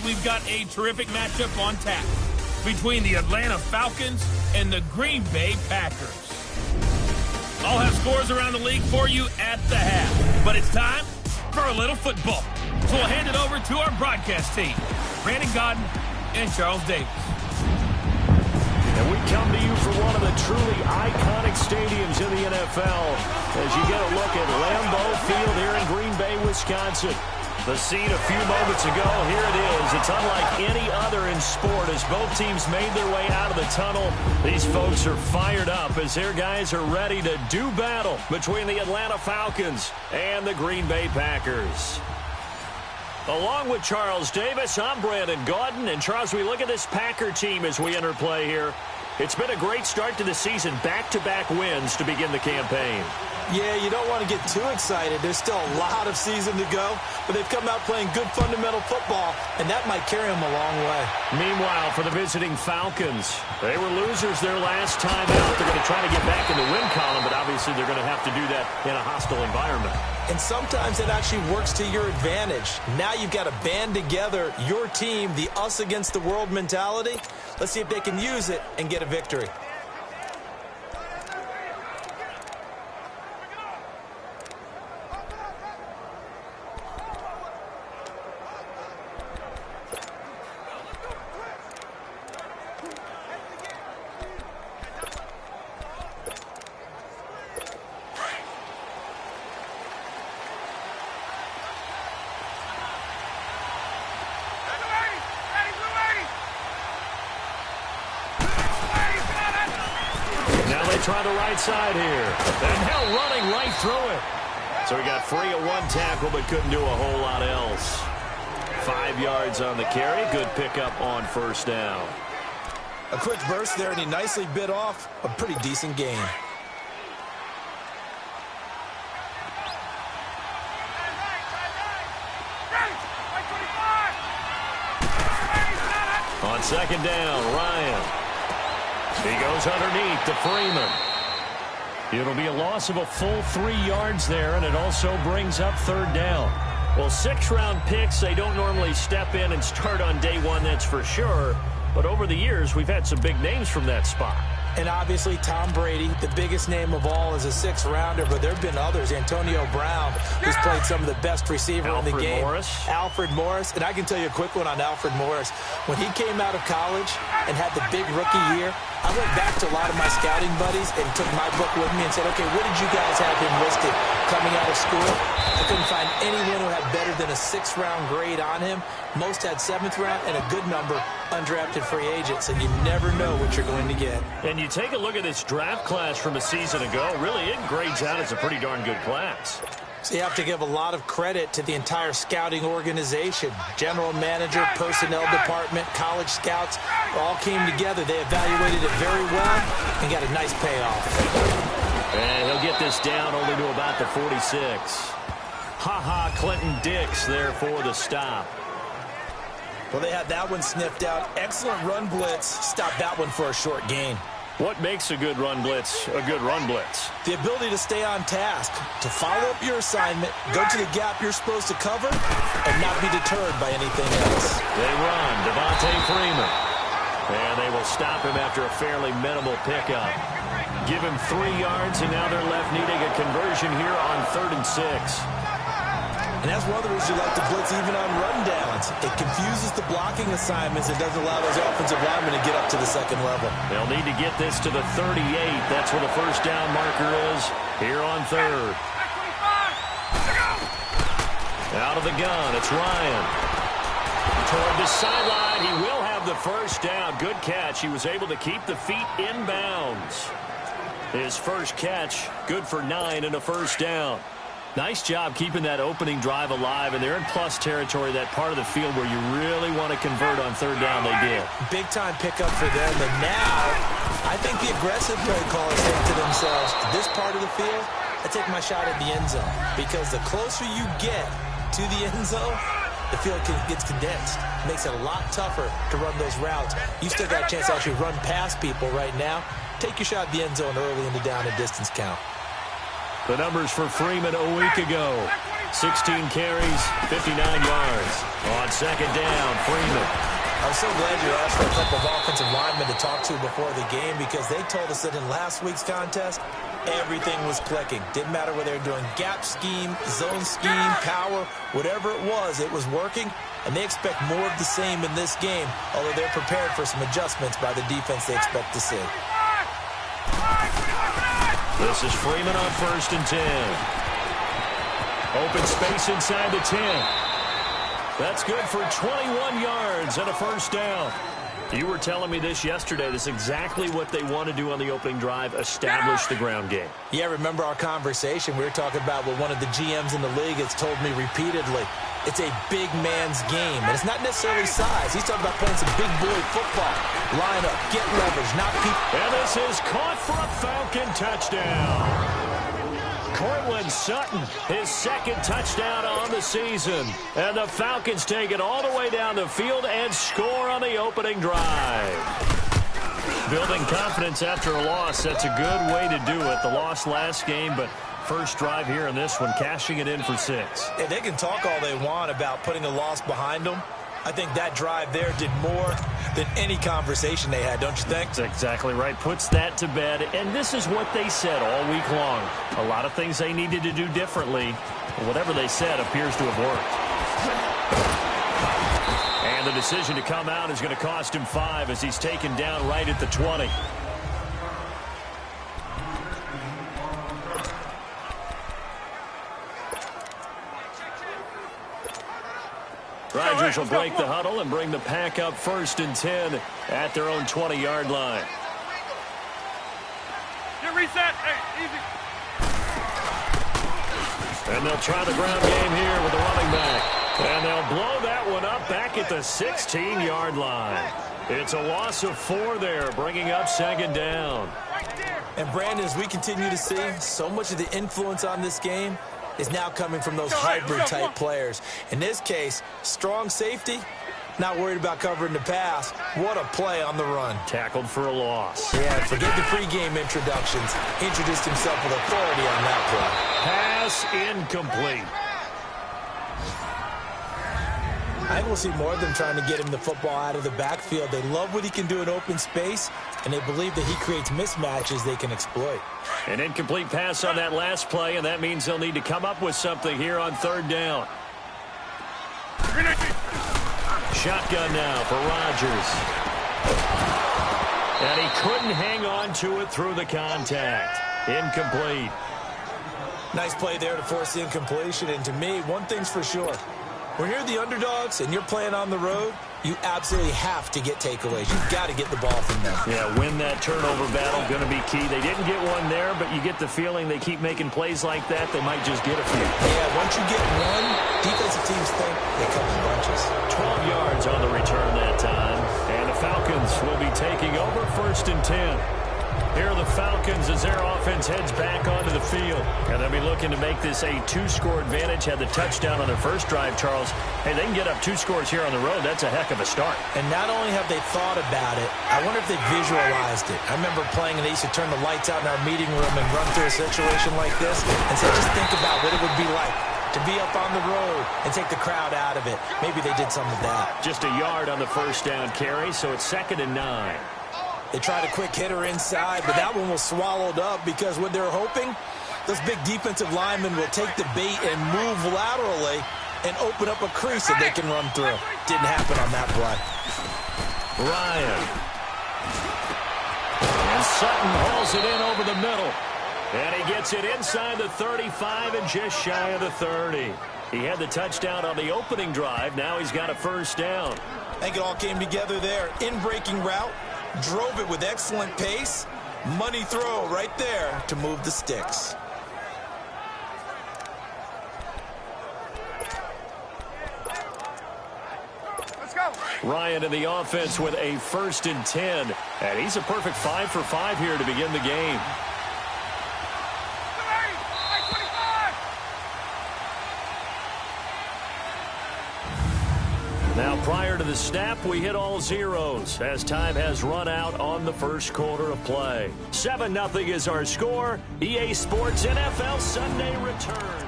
we've got a terrific matchup on tap between the Atlanta Falcons and the Green Bay Packers. I'll have scores around the league for you at the half, but it's time for a little football. So we'll hand it over to our broadcast team, Brandon Godden and Charles Davis. And we come to you from one of the truly iconic stadiums in the NFL as you get a look at Lambeau Field here in Green Bay, Wisconsin. The scene a few moments ago, here it is. It's unlike any other in sport as both teams made their way out of the tunnel. These folks are fired up as their guys are ready to do battle between the Atlanta Falcons and the Green Bay Packers. Along with Charles Davis, I'm Brandon Godden. And Charles, we look at this Packer team as we enter play here. It's been a great start to the season, back-to-back wins to begin the campaign. Yeah, you don't want to get too excited. There's still a lot of season to go, but they've come out playing good fundamental football, and that might carry them a long way. Meanwhile, for the visiting Falcons, they were losers their last time out. They're going to try to get back in the win column, but obviously they're going to have to do that in a hostile environment. And sometimes it actually works to your advantage. Now you've got to band together your team, the us against the world mentality. Let's see if they can use it and get a victory. Try the right side here. And now running right through it. So he got free at one tackle, but couldn't do a whole lot else. 5 yards on the carry. Good pickup on first down. A quick burst there, and he nicely bit off a pretty decent gain. On second down, Ryan. He goes underneath to Freeman. It'll be a loss of a full 3 yards there, and it also brings up third down. Well, 6-round picks, they don't normally step in and start on day one, that's for sure. But over the years, we've had some big names from that spot. And obviously, Tom Brady, the biggest name of all, is a 6th-rounder, but there have been others. Antonio Brown, who's played some of the best receiver in the game. Alfred Morris. And I can tell you a quick one on Alfred Morris. When he came out of college and had the big rookie year, I went back to a lot of my scouting buddies and took my book with me and said, okay, what did you guys have him listed coming out of school? I couldn't find anyone who had better than a 6th-round grade on him. Most had 7th round and a good number undrafted free agents, and you never know what you're going to get. And you take a look at this draft class from a season ago, really it grades out as a pretty darn good class. So you have to give a lot of credit to the entire scouting organization. General manager, personnel department, college scouts all came together. They evaluated it very well and got a nice payoff. And he'll get this down only to about the 46. Clinton Dix there for the stop. Well, they had that one sniffed out. Excellent run blitz. Stopped that one for a short gain. What makes a good run blitz a good run blitz? The ability to stay on task, to follow up your assignment, go to the gap you're supposed to cover, and not be deterred by anything else. They run. Devontae Freeman. And they will stop him after a fairly minimal pickup. Give him 3 yards, and now they're left needing a conversion here on 3rd and 6. And that's one of the reasons you like to blitz even on rundowns. It confuses the blocking assignments. It doesn't allow those offensive linemen to get up to the second level. They'll need to get this to the 38. That's where the first down marker is here on 3rd. Out of the gun, it's Ryan. Toward the sideline, he will have the first down. Good catch. He was able to keep the feet in bounds. His first catch, good for 9 and a first down. Nice job keeping that opening drive alive, and they're in plus territory, that part of the field where you really want to convert on 3rd down. They did. Big-time pickup for them, and now I think the aggressive play callers think to themselves, this part of the field, I take my shot at the end zone, because the closer you get to the end zone, the field gets condensed. It makes it a lot tougher to run those routes. You still got a chance to actually run past people right now. Take your shot at the end zone early in the down and distance count. The numbers for Freeman a week ago. 16 carries, 59 yards. On second down, Freeman. I'm so glad you asked that type of offensive lineman to talk to before the game, because they told us that in last week's contest, everything was clicking. Didn't matter whether they were doing gap scheme, zone scheme, power, whatever it was working. And they expect more of the same in this game, although they're prepared for some adjustments by the defense they expect to see. This is Freeman on 1st and 10. Open space inside the 10. That's good for 21 yards and a first down. You were telling me this yesterday. This is exactly what they want to do on the opening drive, establish the ground game. Yeah, remember our conversation? We were talking about what one of the GMs in the league has told me repeatedly. It's a big man's game, and it's not necessarily size. He's talking about playing some big boy football. Line up, get leverage, not people. And this is caught for a Falcon touchdown. Cortland Sutton, his second touchdown on the season. And the Falcons take it all the way down the field and score on the opening drive. Building confidence after a loss, that's a good way to do it. The loss last game, but first drive here in this one, cashing it in for 6. Yeah, they can talk all they want about putting a loss behind them. I think that drive there did more than any conversation they had, don't you think? That's exactly right. Puts that to bed. And this is what they said all week long. A lot of things they needed to do differently. Whatever they said appears to have worked. And the decision to come out is going to cost him 5 as he's taken down right at the 20. Rodgers will break the huddle and bring the pack up 1st and 10 at their own 20-yard line. Get reset. Hey, easy. And they'll try the ground game here with the running back. And they'll blow that one up back at the 16-yard line. It's a loss of 4 there, bringing up 2nd down. And Brandon, as we continue to see, so much of the influence on this game is now coming from those hybrid-type players. In this case, strong safety, not worried about covering the pass. What a play on the run. Tackled for a loss. Yeah, forget the pregame introductions. Introduced himself with authority on that play. Pass incomplete. I think we'll see more of them trying to get him the football out of the backfield. They love what he can do in open space, and they believe that he creates mismatches they can exploit. An incomplete pass on that last play, and that means they'll need to come up with something here on 3rd down. Shotgun now for Rodgers. And he couldn't hang on to it through the contact. Incomplete. Nice play there to force the incompletion, and to me, one thing's for sure. When you're the underdogs and you're playing on the road, you absolutely have to get takeaways. You've got to get the ball from them. Yeah, win that turnover battle, going to be key. They didn't get one there, but you get the feeling they keep making plays like that, they might just get a few. Yeah, once you get one, defensive teams think they come in bunches. 12 yards on the return that time, and the Falcons will be taking over 1st and 10. Here are the Falcons as their offense heads back onto the field. And they'll be looking to make this a 2-score advantage. Had the touchdown on their first drive, Charles. Hey, they can get up 2 scores here on the road. That's a heck of a start. And not only have they thought about it, I wonder if they visualized it. I remember playing and they used to turn the lights out in our meeting room and run through a situation like this and say, just think about what it would be like to be up on the road and take the crowd out of it. Maybe they did some of that. Just a yard on the first down carry, so it's 2nd and 9. They tried a quick hitter inside, but that one was swallowed up because what they're hoping, those big defensive linemen will take the bait and move laterally and open up a crease that they can run through. Didn't happen on that play. Ryan. And Sutton hauls it in over the middle. And he gets it inside the 35 and just shy of the 30. He had the touchdown on the opening drive. Now he's got a first down. I think it all came together there. In-breaking route. Drove it with excellent pace. Money throw right there to move the sticks. Let's go. Ryan in the offense with a 1st and 10. And he's a perfect 5 for 5 here to begin the game. Now, prior to the snap, we hit all zeros as time has run out on the first quarter of play. 7-0 is our score. EA Sports NFL Sunday returns.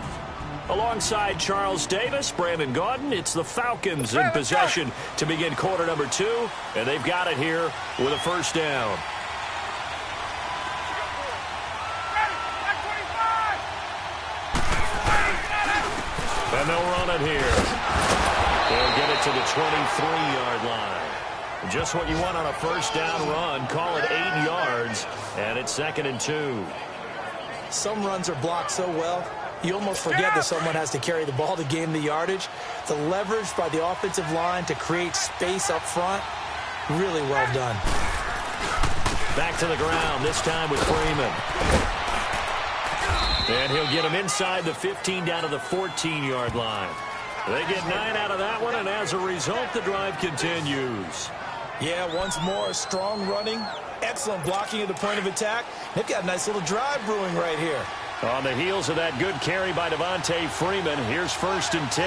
Alongside Charles Davis, Brandon Gaudin, it's the Falcons in possession to begin quarter number 2, and they've got it here with a first down. And they'll run it here. They'll get it to the 23-yard line. Just what you want on a first down run. Call it 8 yards, and it's 2nd and 2. Some runs are blocked so well, you almost forget that someone has to carry the ball to gain the yardage. The leverage by the offensive line to create space up front, really well done. Back to the ground, this time with Freeman. And he'll get him inside the 15 down to the 14-yard line. They get 9 out of that one, and as a result, the drive continues. Yeah, once more, strong running, excellent blocking at the point of attack. They've got a nice little drive brewing right here. On the heels of that good carry by Devontae Freeman, here's 1st and 10.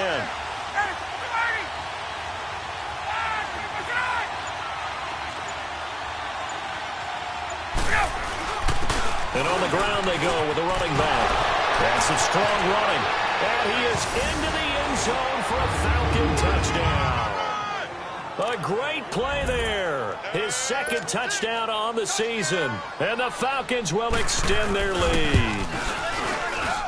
And on the ground they go with the running back. That's some strong running. And he is into the end zone for a Falcon touchdown. A great play there. His 2nd touchdown on the season. And the Falcons will extend their lead.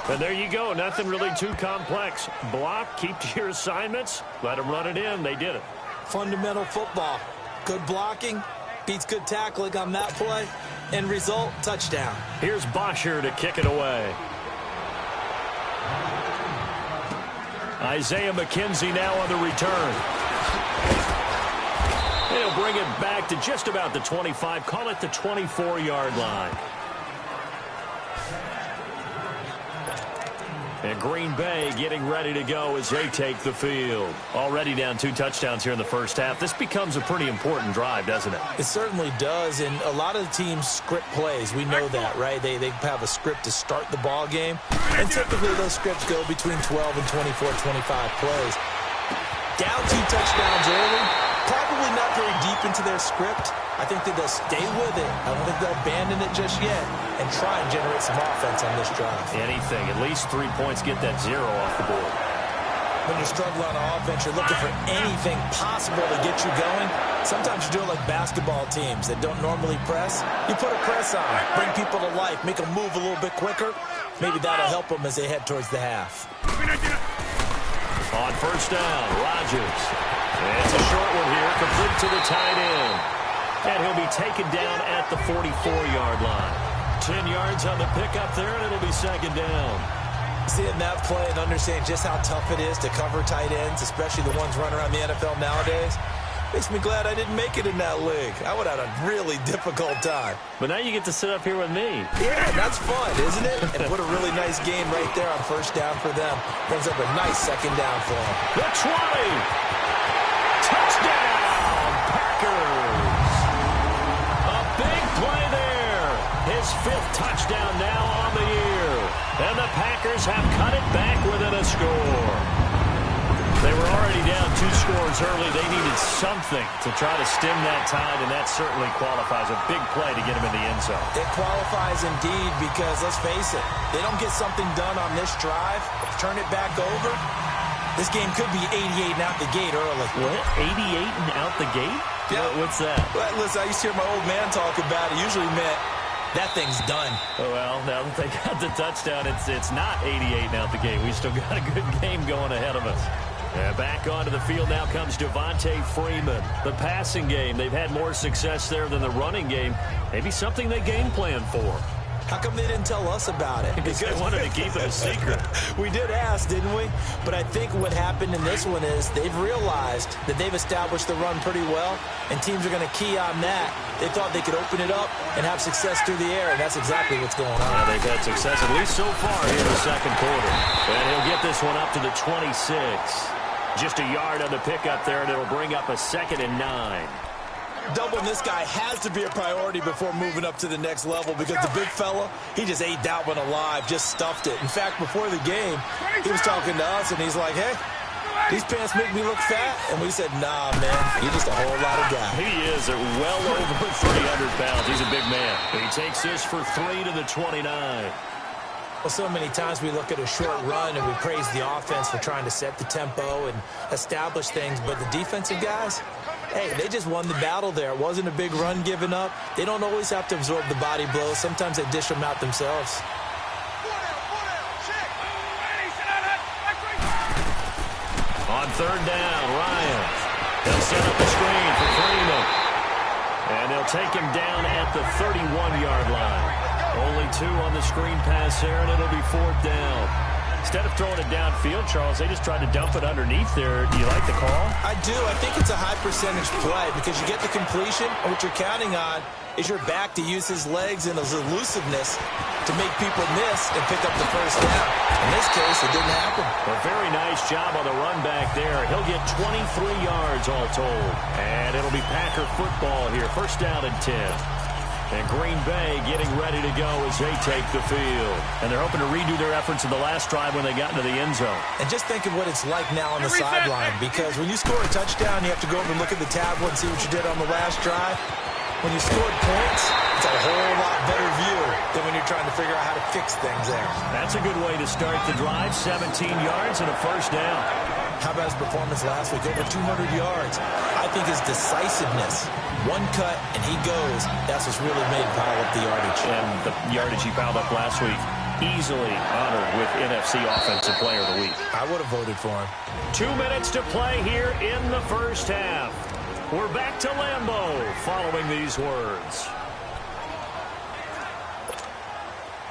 And there you go. Nothing really too complex. Block, keep to your assignments, let them run it in. They did it. Fundamental football. Good blocking, beats good tackling on that play. End result, touchdown. Here's Bosher to kick it away. Isaiah McKenzie now on the return. He'll bring it back to just about the 25. Call it the 24-yard line. And Green Bay getting ready to go as they take the field. Already down 2 touchdowns here in the first half. This becomes a pretty important drive, doesn't it? It certainly does, and a lot of the teams script plays. We know that, right? They have a script to start the ball game, and typically those scripts go between 12 and 24, 25 plays. Down 2 touchdowns early, probably not very deep into their script. I think that they'll stay with it. I don't think they'll abandon it just yet and try and generate some offense on this drive. Anything. At least 3 points, get that 0 off the board. When you're struggling on offense, you're looking for anything possible to get you going. Sometimes you're doing like basketball teams that don't normally press. You put a press on, bring people to life, make them move a little bit quicker. Maybe that'll help them as they head towards the half. On first down, Rodgers. It's a short one here, complete to the tight end. And he'll be taken down at the 44-yard line. 10 yards on the pickup there, and it'll be 2nd down. Seeing that play and understanding just how tough it is to cover tight ends, especially the ones running around the NFL nowadays, makes me glad I didn't make it in that league. I would have had a really difficult time. But now you get to sit up here with me. Yeah, that's fun, isn't it? And what a really nice game right there on first down for them. Brings up a nice 2nd down for them. The 20. Touchdown, Packers. A big play there. His 5th touchdown now on the year. And the Packers have cut it back within a score. They were already down 2 scores early. They needed something to try to stem that tide, and that certainly qualifies. A big play to get him in the end zone. It qualifies indeed because, let's face it, they don't get something done on this drive, turn it back over, this game could be 88 and out the gate early. What? 88 and out the gate? Yeah. What's that? Well, listen, I used to hear my old man talk about it. Usually meant that thing's done. Oh, well, now that they got the touchdown, it's not 88 and out the gate. We still got a good game going ahead of us. Yeah, back onto the field now comes Devontae Freeman. The passing game, they've had more success there than the running game. Maybe something they game plan for. How come they didn't tell us about it? Because they wanted to keep it a secret. We did ask, didn't we? But I think what happened in this one is they've realized that they've established the run pretty well, and teams are going to key on that. They thought they could open it up and have success through the air, and that's exactly what's going on. Yeah, they've had success, at least so far, here in the 2nd quarter. And he'll get this one up to the 26. Just a yard on the pickup there, and it'll bring up a 2nd and 9. Doubling this guy has to be a priority before moving up to the next level because the big fella, he just ate that one alive, just stuffed it. In fact, before the game, he was talking to us, and he's like, hey, these pants make me look fat. And we said, nah, man, you're just a whole lot of guy. He is at well over 300 pounds. He's a big man. He takes this for 3 to the 29. Well, so many times we look at a short run and we praise the offense for trying to set the tempo and establish things, but the defensive guys, hey, they just won the battle there. It wasn't a big run given up. They don't always have to absorb the body blows. Sometimes they dish them out themselves. On third down, Ryan. He'll set up a screen for Freeman. And they'll take him down at the 31-yard line. Only 2 on the screen pass there, and it'll be 4th down. Instead of throwing it downfield, Charles, they just tried to dump it underneath there. Do you like the call? I do. I think it's a high-percentage play because you get the completion, and what you're counting on is your back to use his legs and his elusiveness to make people miss and pick up the first down. In this case, it didn't happen. A very nice job on the run back there. He'll get 23 yards all told. And it'll be Packer football here. First down and 10. And Green Bay getting ready to go as they take the field. And they're hoping to redo their efforts in the last drive when they got into the end zone. And just think of what it's like now on the sideline. Because when you score a touchdown, you have to go over and look at the tablet and see what you did on the last drive. When you scored points, it's a whole lot better view than when you're trying to figure out how to fix things there. That's a good way to start the drive. 17 yards and a first down. How about his performance last week? Over 200 yards. I think his decisiveness, one cut and he goes, that's what's really made him pile up the yardage. And the yardage he piled up last week, easily honored with NFC Offensive Player of the Week. I would have voted for him. 2 minutes to play here in the first half. We're back to Lambeau following these words.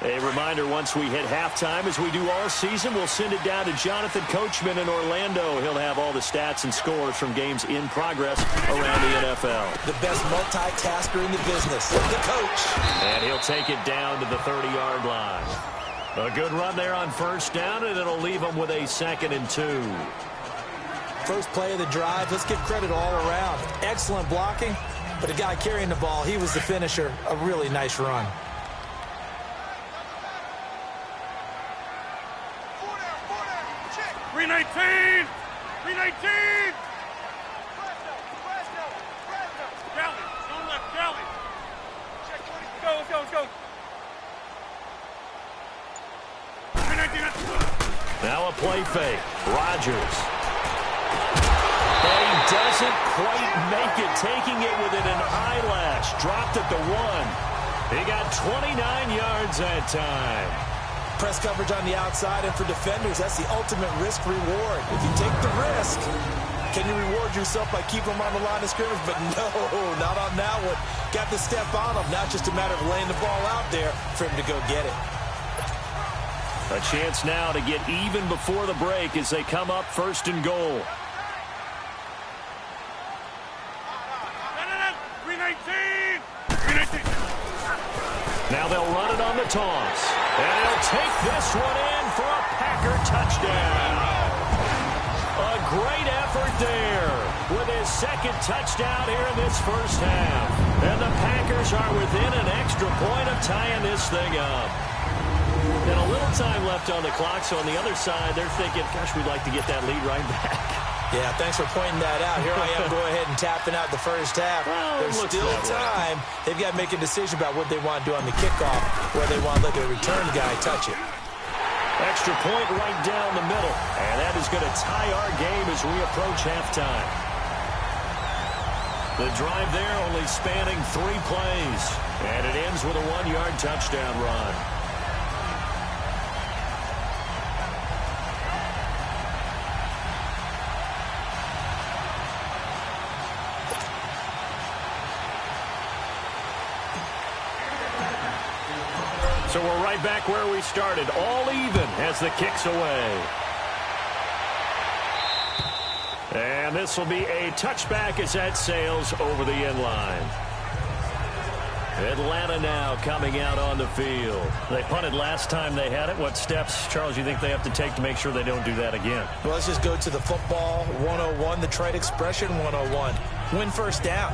A reminder, once we hit halftime, as we do all season, we'll send it down to Jonathan Coachman in Orlando. He'll have all the stats and scores from games in progress around the NFL. The best multitasker in the business, the coach. And he'll take it down to the 30-yard line. A good run there on first down, and it'll leave them with a 2nd and 2. First play of the drive, let's give credit all around. Excellent blocking, but the guy carrying the ball, he was the finisher. A really nice run. $319! $319! Kelly, on left, Kelly. Let's go, let's go, let's go. $319. Now a play fake. Rodgers. And he doesn't quite make it, taking it within an eyelash. Dropped at the 1. He got 29 yards that time. Press coverage on the outside, and for defenders, that's the ultimate risk-reward. If you take the risk, can you reward yourself by keeping them on the line of scrimmage? But no, not on that one. Got to step on them. Not just a matter of laying the ball out there for him to go get it. A chance now to get even before the break as they come up 1st and goal. 319! 319! Now they'll run it on the toss. And he'll take this one in for a Packer touchdown. A great effort there with his 2nd touchdown here in this first half. And the Packers are within an extra point of tying this thing up. And a little time left on the clock, so on the other side, they're thinking, gosh, we'd like to get that lead right back. Yeah, thanks for pointing that out. Here I am go ahead and tapping out the first half. Well, there's still time. They've got to make a decision about what they want to do on the kickoff, where they want to let their return guy touch it. Extra point right down the middle. And that is going to tie our game as we approach halftime. The drive there only spanning 3 plays. And it ends with a 1-yard touchdown run. So we're right back where we started, all even as the kick's away. And this will be a touchback as that sails over the end line. Atlanta now coming out on the field. They punted last time they had it. What steps, Charles, you think they have to take to make sure they don't do that again? Well, let's just go to the football 101, the trade expression 101. Win first down.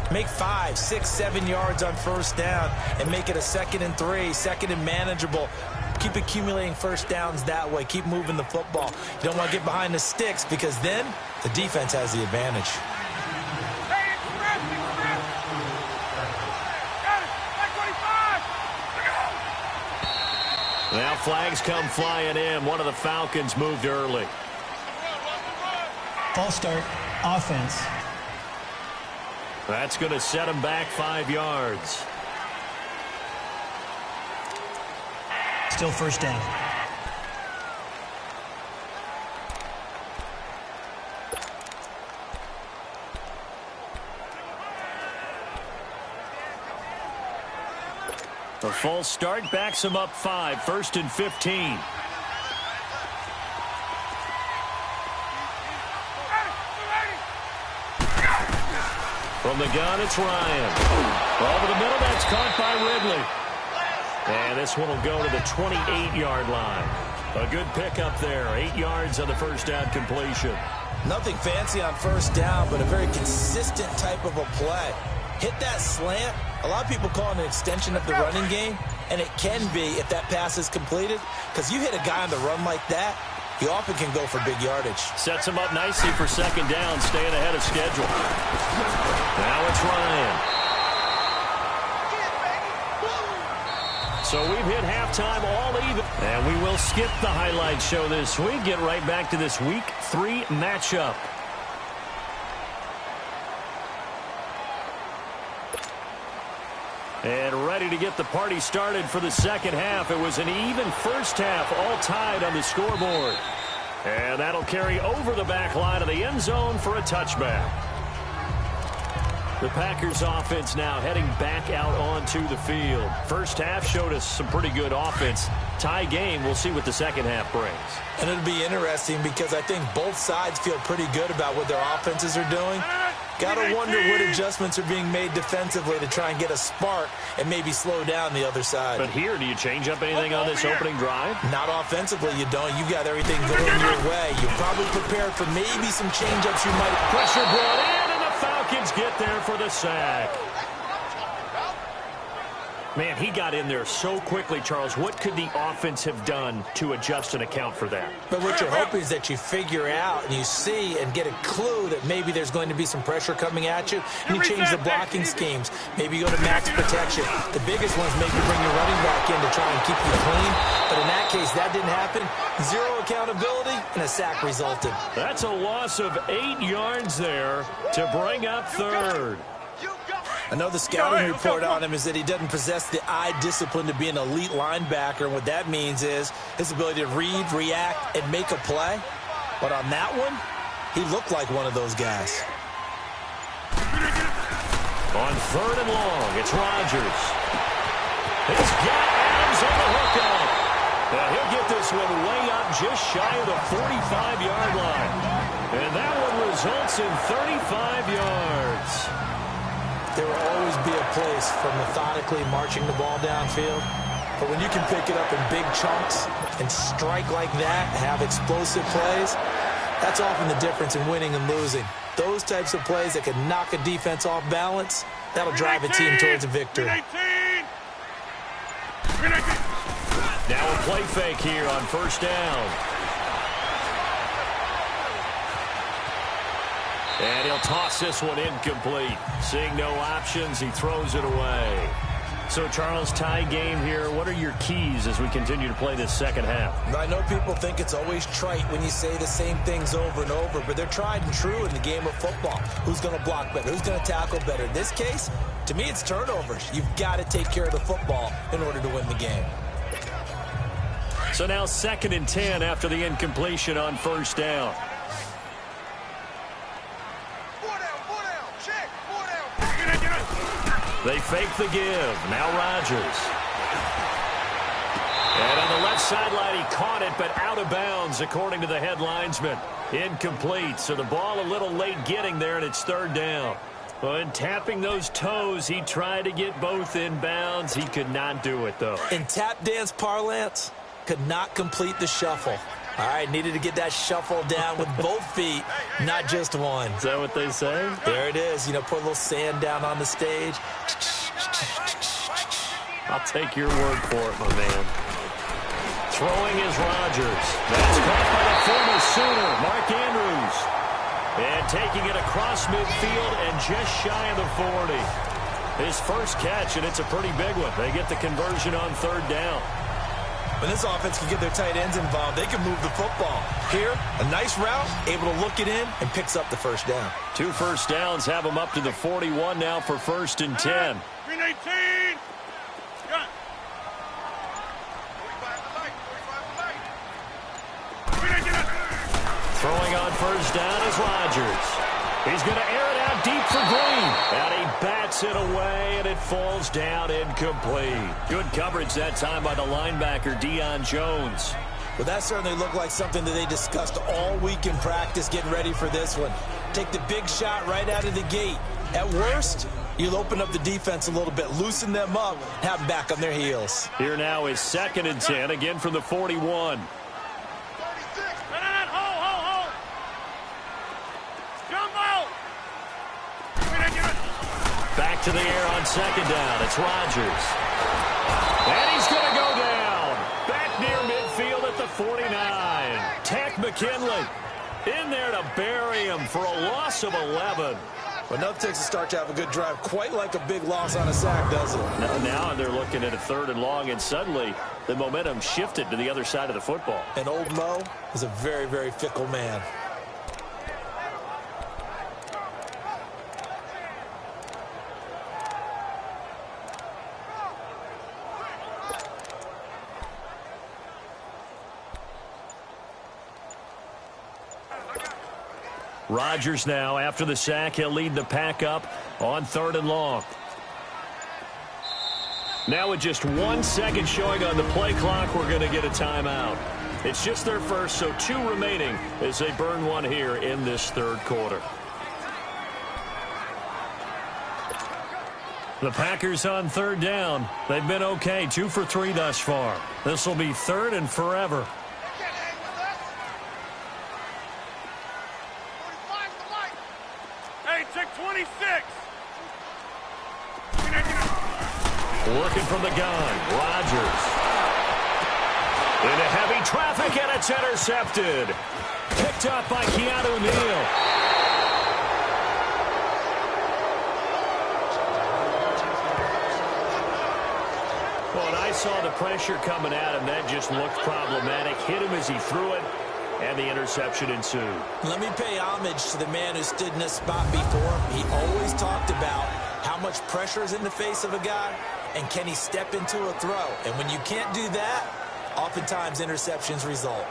Make 5, 6, 7 yards on first down and make it a 2nd and 3, 2nd and manageable. Keep accumulating first downs that way. Keep moving the football. You don't want to get behind the sticks because then the defense has the advantage. Now flags come flying in. One of the Falcons moved early. False start, offense. That's going to set him back 5 yards. Still first down. A false start backs him up 5, 1st and 15. From the gun, it's Ryan. Over the middle, that's caught by Ridley. And this one will go to the 28-yard line. A good pickup there, 8 yards on the first down completion. Nothing fancy on first down, but a very consistent type of a play. Hit that slant. A lot of people call it an extension of the running game, and it can be if that pass is completed, because you hit a guy on the run like that, he often can go for big yardage. Sets him up nicely for second down, staying ahead of schedule. Now it's Ryan. So we've hit halftime all even. And we will skip the highlight show this week. Get right back to this Week 3 matchup. And ready to get the party started for the second half. It was an even first half, all tied on the scoreboard. And that'll carry over the back line of the end zone for a touchback. The Packers offense now heading back out onto the field. First half showed us some pretty good offense. Tie game, we'll see what the second half brings. And it'll be interesting because I think both sides feel pretty good about what their offenses are doing. Gotta wonder what adjustments are being made defensively to try and get a spark and maybe slow down the other side. But here, do you change up anything on this opening drive? Not offensively, you don't. You got everything going your way. You're probably prepared for maybe some change-ups you might. Pressure brought in, and the Falcons get there for the sack. Man, he got in there so quickly, Charles. What could the offense have done to adjust and account for that? But what you're hoping is that you figure out and you see and get a clue that maybe there's going to be some pressure coming at you, and you change the blocking schemes. Maybe you go to max protection. The biggest one's maybe bring your running back in to try and keep you clean. But in that case, that didn't happen. Zero accountability, and a sack resulted. That's a loss of 8 yards there to bring up third. I know the scouting report on him is that he doesn't possess the eye discipline to be an elite linebacker. And what that means is his ability to read, react, and make a play. But on that one, he looked like one of those guys. On third and long, it's Rodgers. He's got Adams on the hookup. Now he'll get this one way up just shy of the 45-yard line. And that one results in 35 yards. There will always be a place for methodically marching the ball downfield. But when you can pick it up in big chunks and strike like that, have explosive plays, that's often the difference in winning and losing. Those types of plays that can knock a defense off balance, that'll drive a team towards a victory. Now a play fake here on first down. And he'll toss this one incomplete. Seeing no options, he throws it away. So, Charles, tie game here. What are your keys as we continue to play this second half? I know people think it's always trite when you say the same things over and over, but they're tried and true in the game of football. Who's going to block better? Who's going to tackle better? In this case, to me, it's turnovers. You've got to take care of the football in order to win the game. So now 2nd and 10 after the incompletion on first down. They fake the give. Now Rodgers. And on the left sideline, he caught it, but out of bounds, according to the head linesman. Incomplete, so the ball a little late getting there, and it's third down. But tapping those toes, he tried to get both in bounds. He could not do it, though. In tap dance parlance, could not complete the shuffle. All right, needed to get that shuffle down with both feet, not just one. Is that what they say? There it is. You know, put a little sand down on the stage. I'll take your word for it, my man. Throwing is Rodgers. That's caught by the former Sooner, Mark Andrews. And taking it across midfield and just shy of the 40. His first catch, and it's a pretty big one. They get the conversion on third down. When this offense can get their tight ends involved, they can move the football. Here, a nice route, able to look it in, and picks up the first down. 2 first downs have them up to the 41 now for 1st and 10. Green 18. Gun. 45 to light. Throwing on first down is Rodgers. He's going to air it out deep for Green. And he bats it away, and it falls down incomplete. Good coverage that time by the linebacker, Deion Jones. Well, that certainly looked like something that they discussed all week in practice getting ready for this one. Take the big shot right out of the gate. At worst, you'll open up the defense a little bit, loosen them up, have them back on their heels. Here now is 2nd and 10, again from the 41. Back to the air on 2nd down. It's Rodgers. And he's going to go down. Back near midfield at the 49. Tack McKinley in there to bury him for a loss of 11. But enough takes a start to have a good drive. Quite like a big loss on a sack, does it? Now they're looking at a 3rd and long, and suddenly the momentum shifted to the other side of the football. And old Mo is a very, very fickle man. Rodgers now, after the sack, he'll lead the pack up on 3rd and long. Now with just 1 second showing on the play clock, we're going to get a timeout. It's just their first, so 2 remaining as they burn one here in this 3rd quarter. The Packers on 3rd down. They've been okay, 2 for 3 thus far. This will be 3rd and forever. Check 26. Working from the gun, Rodgers. Into heavy traffic, and it's intercepted. Picked up by Keanu Neal. Well, and I saw the pressure coming at him. That just looked problematic. Hit him as he threw it. And the interception ensued. Let me pay homage to the man who stood in this spot before. He always talked about how much pressure is in the face of a guy, and can he step into a throw. And when you can't do that, oftentimes interceptions result.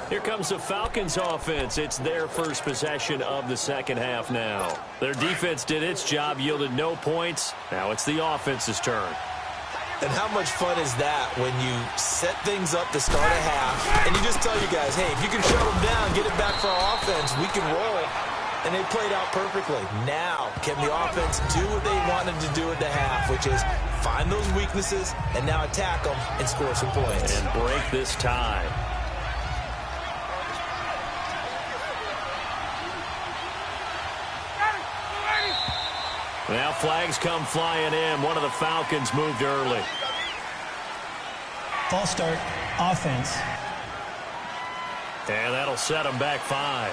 Here comes the Falcons offense. It's their first possession of the 2nd half now. Their defense did its job, yielded no points. Now it's the offense's turn. And how much fun is that when you set things up to start a half, and you just tell you guys, hey, if you can shut them down, get it back for our offense, we can roll. And they played out perfectly. Now, can the offense do what they wanted to do at the half, which is find those weaknesses and now attack them and score some points. And break this tie. Now flags come flying in. One of the Falcons moved early. False start, offense. And that'll set them back 5.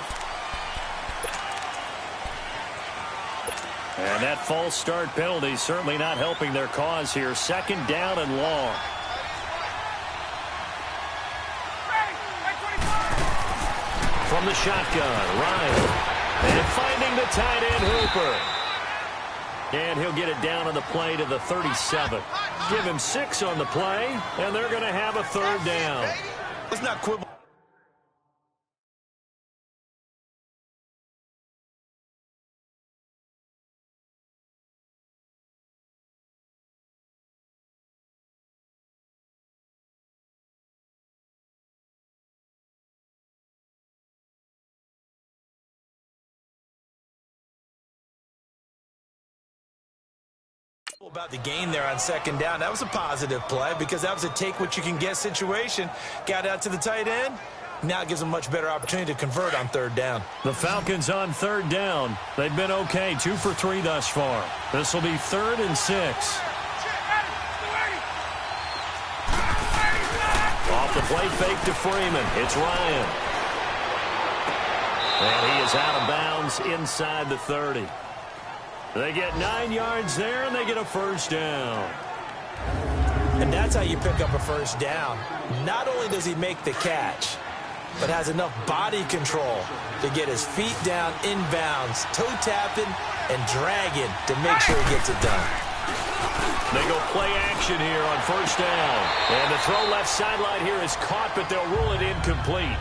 And that false start penalty certainly not helping their cause here. 2nd down and long. From the shotgun, Ryan. And finding the tight end, Hooper. And he'll get it down on the play to the 37. Give him 6 on the play, and they're going to have a 3rd down. Let's not quibble. About the gain there on 2nd down. That was a positive play because that was a take-what-you-can-get situation. Got out to the tight end. Now it gives them a much better opportunity to convert on 3rd down. The Falcons on 3rd down. They've been okay, 2 for 3 thus far. This will be 3rd and 6. Off the play fake to Freeman. It's Ryan. And he is out of bounds inside the 30. They get 9 yards there, and they get a first down. And that's how you pick up a first down. Not only does he make the catch, but has enough body control to get his feet down inbounds, toe tapping and dragging to make sure he gets it done. They go play action here on first down. And the throw left sideline here is caught, but they'll rule it incomplete.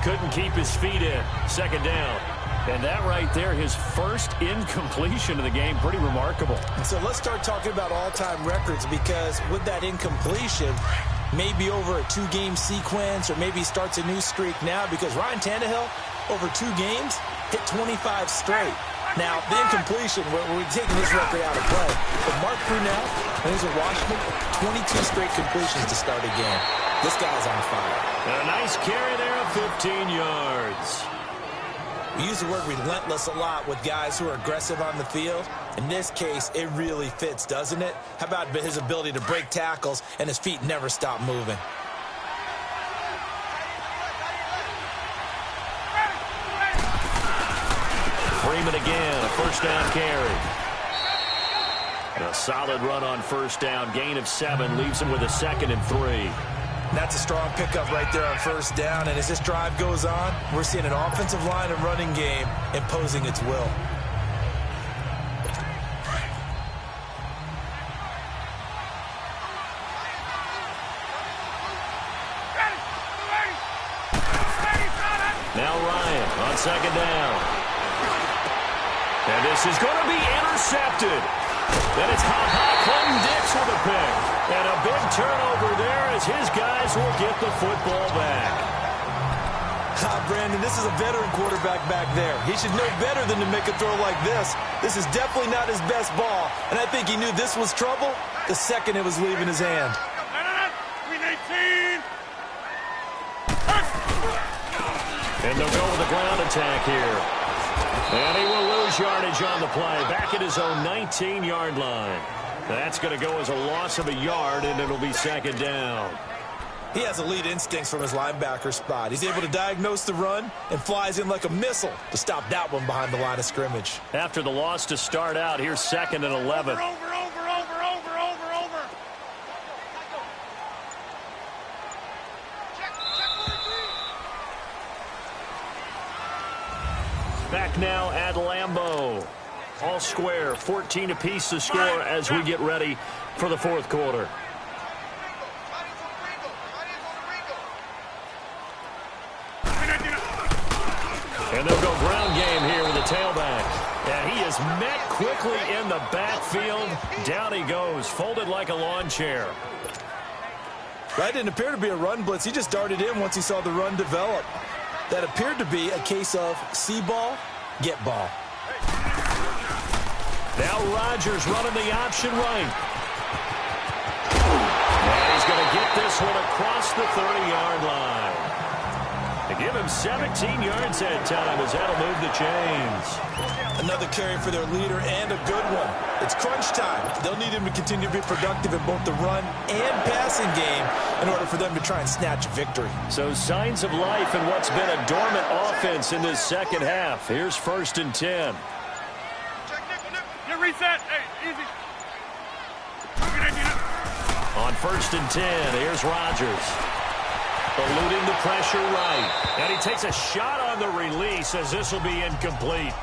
Couldn't keep his feet in. Second down. And that right there, his first incompletion of the game, pretty remarkable. So let's start talking about all-time records, because with that incompletion, maybe over a 2-game sequence, or maybe he starts a new streak now, because Ryan Tannehill, over 2 games, hit 25 straight. Now, the incompletion, we're taking this record out of play. But Mark Brunell, when he was in Washington, 22 straight completions to start a game. This guy's on fire. And a nice carry there of 15 yards. We use the word relentless a lot with guys who are aggressive on the field. In this case, it really fits, doesn't it? How about his ability to break tackles and his feet never stop moving? Freeman again, a first down carry. A solid run on first down. Gain of 7 leaves him with a 2nd and 3. That's a strong pickup right there on first down. And as this drive goes on, we're seeing an offensive line and running game imposing its will. Now Ryan on second down. And this is going to be intercepted. Then it's Clinton Dix with a pick. And a big turnover there as his guys will get the football back. Brandon, this is a veteran quarterback back there. He should know better than to make a throw like this. This is definitely not his best ball. And I think he knew this was trouble the second it was leaving his hand. And they'll go with a ground attack here. And he will lose yardage on the play. Back at his own 19-yard line. That's going to go as a loss of a yard, and it'll be second down. He has elite instincts from his linebacker spot. He's able to diagnose the run and flies in like a missile to stop that one behind the line of scrimmage. After the loss to start out, here's 2nd and 11. Over. Back now at Lambeau. All square, 14 apiece to score as we get ready for the fourth quarter. And they'll go ground game here with the tailback. And he is met quickly in the backfield. Down he goes, folded like a lawn chair. That didn't appear to be a run blitz. He just darted in once he saw the run develop. That appeared to be a case of see ball, get ball. Now Rodgers running the option right. And he's going to get this one across the 30-yard line. They give him 17 yards that time as that'll move the chains. Another carry for their leader and a good one. It's crunch time. They'll need him to continue to be productive in both the run and passing game in order for them to try and snatch a victory. So signs of life in what's been a dormant offense in this second half. Here's 1st and 10. Get reset. Hey, easy. On 1st and 10, here's Rodgers. Eluding the pressure right. And he takes a shot on the release as this will be incomplete.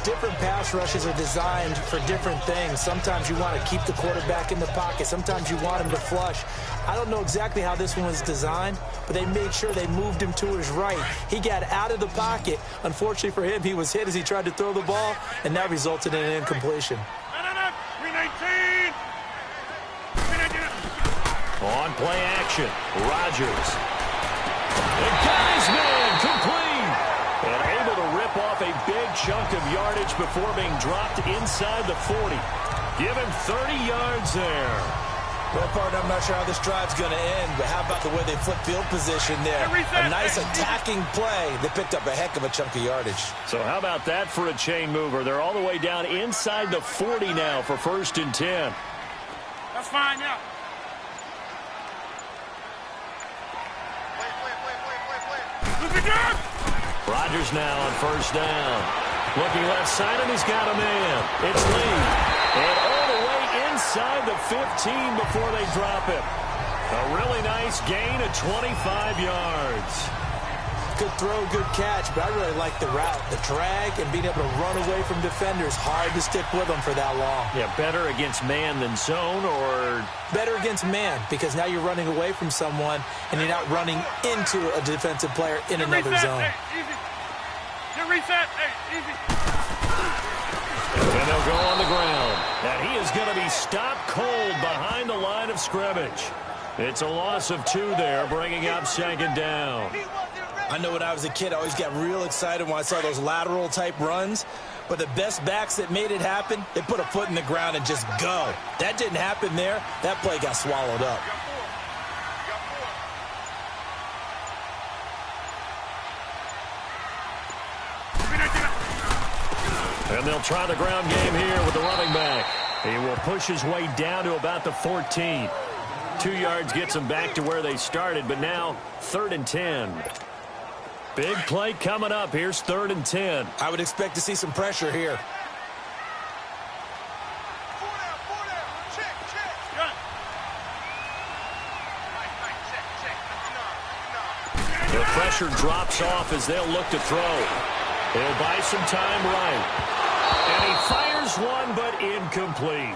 Different pass rushes are designed for different things. Sometimes you want to keep the quarterback in the pocket. Sometimes you want him to flush. I don't know exactly how this one was designed, but they made sure they moved him to his right. He got out of the pocket. Unfortunately for him, he was hit as he tried to throw the ball, and that resulted in an incompletion. 319. On play action, Rodgers. And guy's man complete. And able to rip off a big chunk of yardage before being dropped inside the 40. Give him 30 yards there. Well, partner, I'm not sure how this drive's going to end, but how about the way they flip field position there? A nice attacking play. They picked up a heck of a chunk of yardage. So how about that for a chain mover? They're all the way down inside the 40 now for 1st and 10. That's fine now. Rodgers now on 1st down. Looking left side, and he's got a man. It's Lee. And all the way inside the 15 before they drop him. A really nice gain of 25 yards. Good throw, good catch, but I really like the route. The drag and being able to run away from defenders. Hard to stick with them for that long. Yeah, better against man than zone, or? Better against man, because now you're running away from someone and you're not running into a defensive player in another zone. Hey, easy. Get reset. Hey, easy. And they'll go on the ground. And he is going to be stopped cold behind the line of scrimmage. It's a loss of 2 there, bringing up second down. I know when I was a kid, I always got real excited when I saw those lateral-type runs. But the best backs that made it happen, they put a foot in the ground and just go. That didn't happen there. That play got swallowed up. And they'll try the ground game here with the running back. He will push his way down to about the 14. 2 yards gets them back to where they started, but now 3rd and 10. Big play coming up. Here's 3rd and 10. I would expect to see some pressure here. The pressure drops off as they'll look to throw. He'll buy some time right. And he fires one, but incomplete.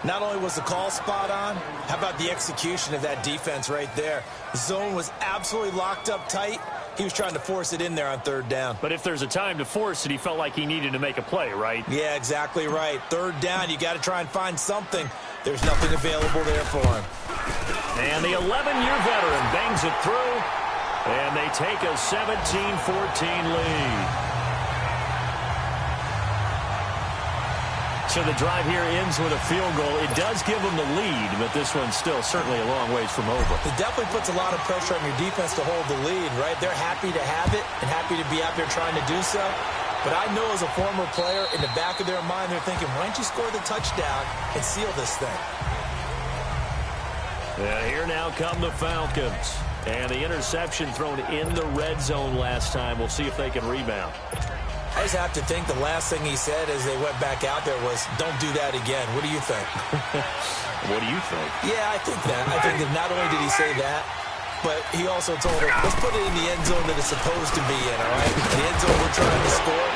Not only was the call spot on, how about the execution of that defense right there? The zone was absolutely locked up tight. He was trying to force it in there on 3rd down. But if there's a time to force it, he felt like he needed to make a play, right? Yeah, exactly right. 3rd down, you got to try and find something. There's nothing available there for him. And the 11-year veteran bangs it through, and they take a 17-14 lead. So the drive here ends with a field goal. It does give them the lead, but this one's still certainly a long ways from over. It definitely puts a lot of pressure on your defense to hold the lead, right? They're happy to have it and happy to be out there trying to do so. But I know as a former player, in the back of their mind, they're thinking, why don't you score the touchdown and seal this thing? And here now come the Falcons. And the interception thrown in the red zone last time. We'll see if they can rebound. I just have to think the last thing he said as they went back out there was, don't do that again. What do you think? What do you think? Yeah, I think that. I think that not only did he say that, but he also told him, let's put it in the end zone that it's supposed to be in, all right? The end zone we're trying to score.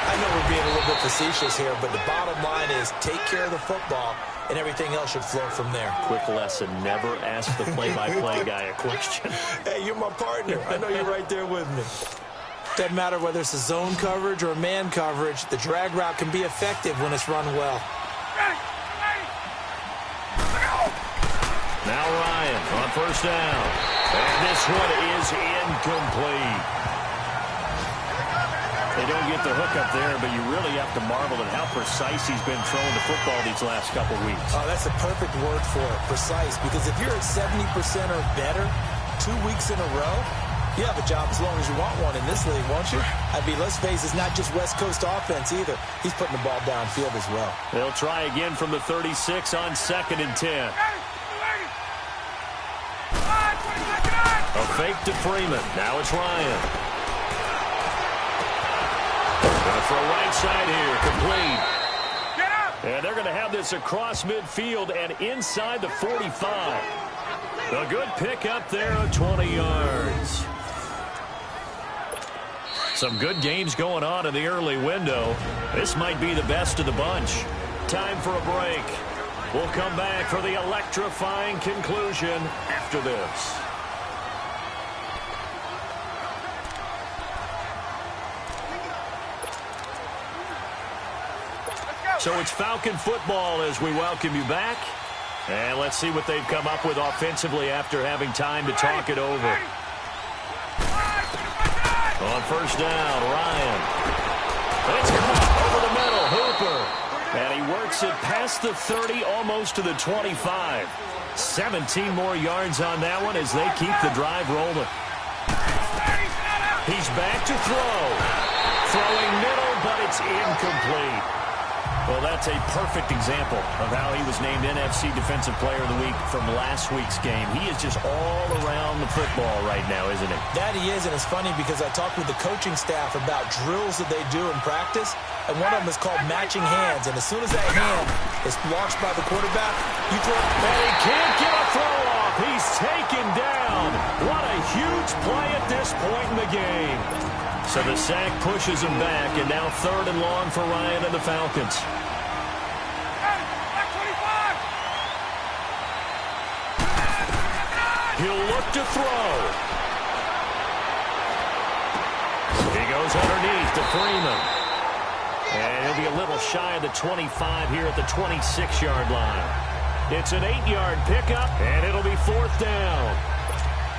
I know we're being a little bit facetious here, but the bottom line is take care of the football, and everything else should flow from there. Quick lesson, never ask the play-by-play guy a question. Hey, you're my partner. I know you're right there with me. Doesn't matter whether it's a zone coverage or a man coverage, the drag route can be effective when it's run well. Now Ryan on 1st down. And this one is incomplete. They don't get the hook up there, but you really have to marvel at how precise he's been throwing the football these last couple weeks. Oh, that's a perfect word for it, precise, because if you're at 70% or better 2 weeks in a row, you have a job as long as you want one in this league, won't you? I mean, let's face it, it's not just West Coast offense either. He's putting the ball downfield as well. They'll try again from the 36 on 2nd and 10. A fake to Freeman. Now it's Ryan. Going to throw right side here. Complete. And they're going to have this across midfield and inside the 45. A good pick up there of 20 yards. Some good games going on in the early window. This might be the best of the bunch. Time for a break. We'll come back for the electrifying conclusion after this. So it's Falcon football as we welcome you back. And let's see what they've come up with offensively after having time to talk it over. On 1st down, Ryan. It's caught over the middle, Hooper. And he works it past the 30, almost to the 25. 17 more yards on that one as they keep the drive rolling. He's back to throw. Throwing middle, but it's incomplete. Well, that's a perfect example of how he was named NFC Defensive Player of the Week from last week's game. He is just all around the football right now, isn't he? That he is, and it's funny because I talked with the coaching staff about drills that they do in practice, and one of them is called matching hands. And as soon as that hand is launched by the quarterback, you throw it. And he can't get a throw off. He's taken down. What a huge play at this point in the game. So the sack pushes him back, and now 3rd and long for Ryan and the Falcons. He'll look to throw. He goes underneath to Freeman. And he'll be a little shy of the 25 here at the 26-yard line. It's an 8-yard pickup, and it'll be 4th down.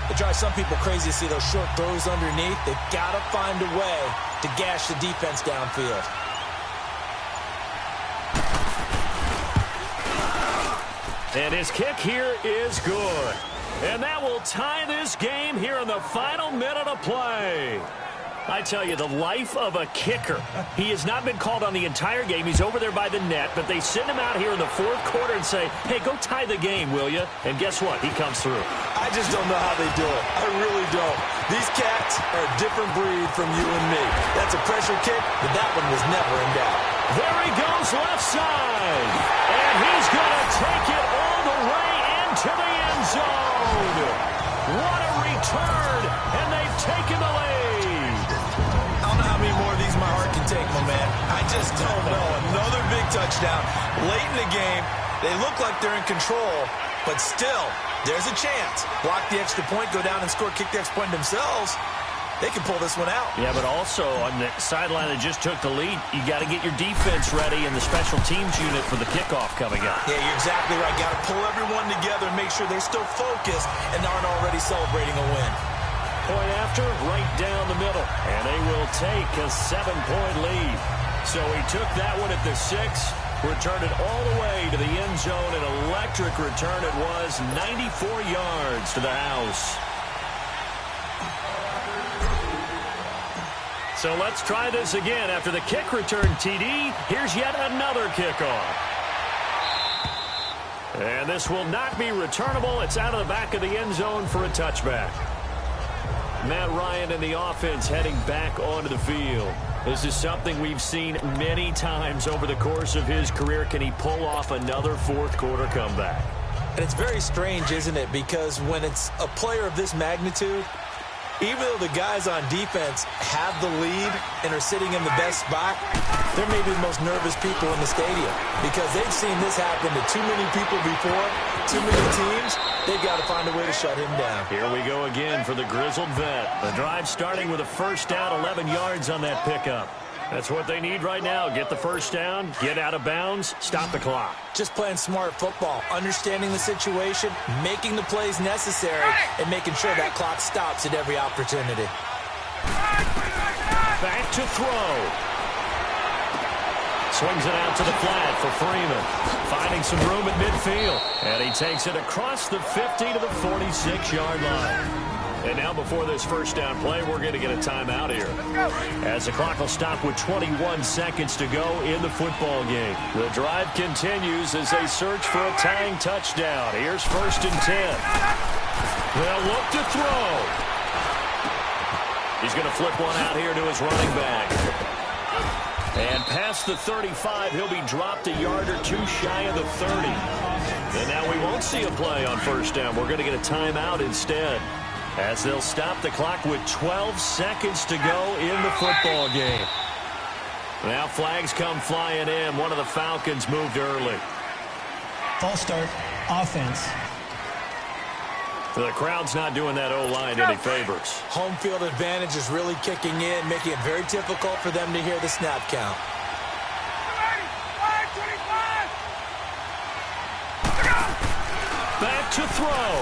It drives some people crazy to see those short throws underneath. They've got to find a way to gash the defense downfield. And his kick here is good. And that will tie this game here in the final minute of play. I tell you, the life of a kicker. He has not been called on the entire game. He's over there by the net, but they send him out here in the 4th quarter and say, hey, go tie the game, will you? And guess what? He comes through. I just don't know how they do it. I really don't. These cats are a different breed from you and me. That's a pressure kick, but that one was never in doubt. There he goes left side. And he's going to take it all the way into the end zone. What a return, and they've taken the lead. I don't know how many more of these my heart can take, my man. I just don't know. Another big touchdown. Late in the game, they look like they're in control, but still, there's a chance. Block the extra point, go down and score, kick the extra point themselves. They can pull this one out. Yeah, but also on the sideline that just took the lead, you got to get your defense ready in the special teams unit for the kickoff coming up. Yeah, you're exactly right. Got to pull everyone together and make sure they're still focused and aren't already celebrating a win. Point after, right down the middle. And they will take a 7-point lead. So he took that one at the 6, returned it all the way to the end zone. An electric return it was, 94 yards to the house. So let's try this again. After the kick return TD, here's yet another kickoff. And this will not be returnable. It's out of the back of the end zone for a touchback. Matt Ryan and the offense heading back onto the field. This is something we've seen many times over the course of his career. Can he pull off another 4th quarter comeback? And it's very strange, isn't it? Because when it's a player of this magnitude, even though the guys on defense have the lead and are sitting in the best spot, they're maybe the most nervous people in the stadium because they've seen this happen to too many people before, too many teams. They've got to find a way to shut him down. Here we go again for the grizzled vet. The drive starting with a 1st down, 11 yards on that pickup. That's what they need right now. Get the 1st down, get out of bounds, stop the clock. Just playing smart football, understanding the situation, making the plays necessary, and making sure that clock stops at every opportunity. Back to throw. Swings it out to the flat for Freeman. Finding some room at midfield. And he takes it across the 50 to the 46-yard line. And now before this 1st down play, we're going to get a timeout here. As the clock will stop with 21 seconds to go in the football game. The drive continues as they search for a tying touchdown. Here's 1st and 10. They'll look to throw. He's going to flip one out here to his running back. And past the 35, he'll be dropped a yard or two shy of the 30. And now we won't see a play on 1st down. We're going to get a timeout instead, as they'll stop the clock with 12 seconds to go in the football game. Now flags come flying in. One of the Falcons moved early. False start, offense. The crowd's not doing that O-line any favors. Home field advantage is really kicking in, making it very difficult for them to hear the snap count. Back to throw.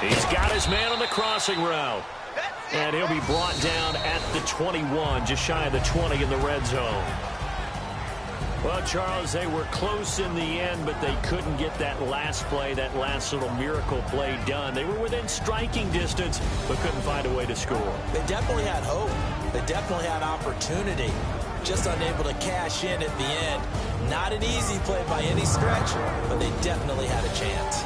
He's got his man on the crossing route. And he'll be brought down at the 21, just shy of the 20 in the red zone. Well, Charles, they were close in the end, but they couldn't get that last play, that last little miracle play done. They were within striking distance, but couldn't find a way to score. They definitely had hope. They definitely had opportunity. Just unable to cash in at the end. Not an easy play by any stretch, but they definitely had a chance.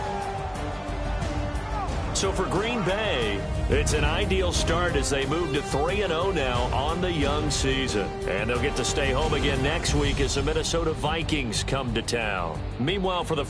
So for Green Bay, it's an ideal start as they move to 3-0 now on the young season. And they'll get to stay home again next week as the Minnesota Vikings come to town. Meanwhile, for the